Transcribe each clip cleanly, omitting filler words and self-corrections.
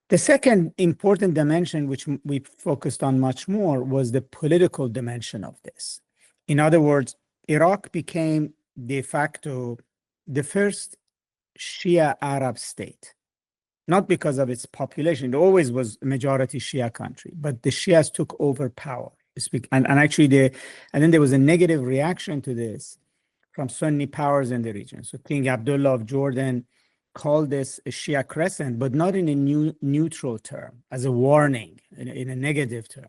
The second important dimension, which we focused on much more, was the political dimension of this. In other words, Iraq became de facto the first Shia-Arab state, not because of its population. It always was a majority Shia country, but the Shias took over power. And actually, and then there was a negative reaction to this from Sunni powers in the region. So King Abdullah of Jordan called this a Shia crescent, but not in a neutral term, as a warning, in a negative term.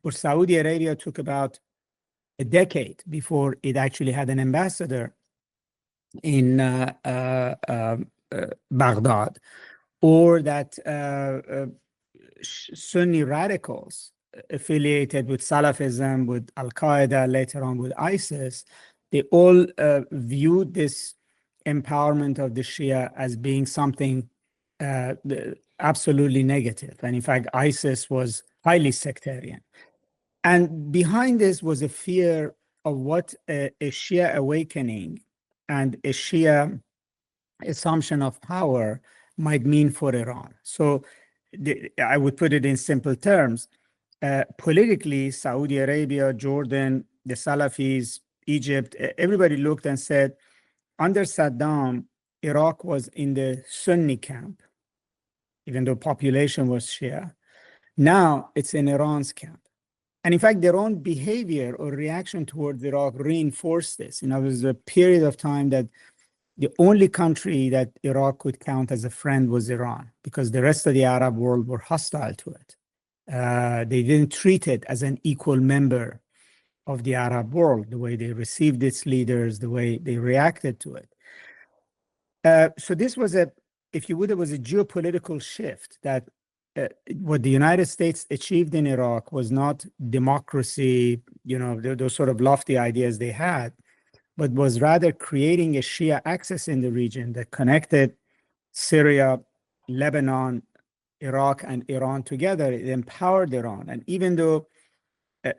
For Saudi Arabia, it took about a decade before it actually had an ambassador in Baghdad, or that Sunni radicals affiliated with Salafism, with Al-Qaeda, later on with ISIS, they all viewed this empowerment of the Shia as being something absolutely negative. And in fact, ISIS was highly sectarian. And behind this was a fear of what a Shia awakening and a Shia assumption of power might mean for Iran. So I would put it in simple terms. Politically, Saudi Arabia, Jordan, the Salafis, Egypt, everybody looked and said, under Saddam, Iraq was in the Sunni camp, even though population was Shia. Now it's in Iran's camp. And in fact, their own behavior or reaction towards Iraq reinforced this. There was a period of time that the only country that Iraq could count as a friend was Iran, because the rest of the Arab world were hostile to it. They didn't treat it as an equal member of the Arab world, the way they received its leaders, the way they reacted to it. So this was if you would, it was a geopolitical shift that what the United States achieved in Iraq was not democracy, those sort of lofty ideas they had, but was rather creating a Shia axis in the region that connected Syria, Lebanon, Iraq, and Iran together. It empowered Iran. And even though,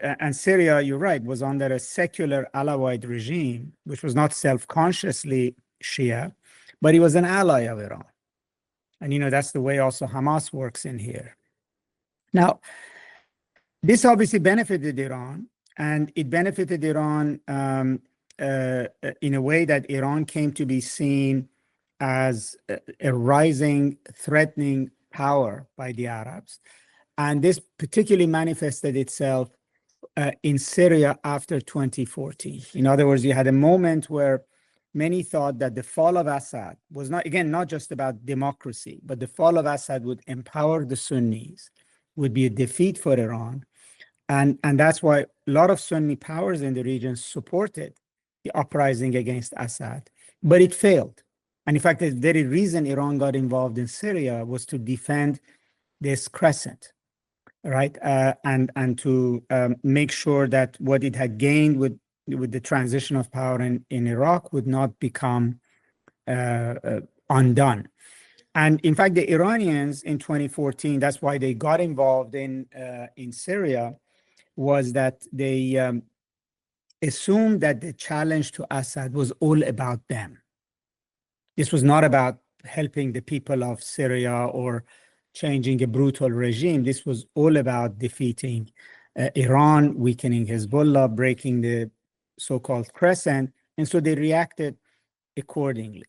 and Syria, you're right, was under a secular Alawite regime, which was not self-consciously Shia, but it was an ally of Iran. And, that's the way also Hamas works in here. Now, this obviously benefited Iran, and it benefited Iran in a way that Iran came to be seen as a rising, threatening power by the Arabs. And this particularly manifested itself in Syria after 2014. In other words, you had a moment where many thought that the fall of Assad was not just about democracy, but the fall of Assad would empower the Sunnis, would be a defeat for Iran. And that's why a lot of Sunni powers in the region supported the uprising against Assad, but it failed. And in fact, the very reason Iran got involved in Syria was to defend this crescent, right? And to make sure that what it had gained with the transition of power in Iraq would not become undone. And in fact, the Iranians in 2014, that's why they got involved in Syria, was that they assumed that the challenge to Assad was all about them. This was not about helping the people of Syria or changing a brutal regime. This was all about defeating Iran, weakening Hezbollah, breaking the so-called crescent. And so they reacted accordingly.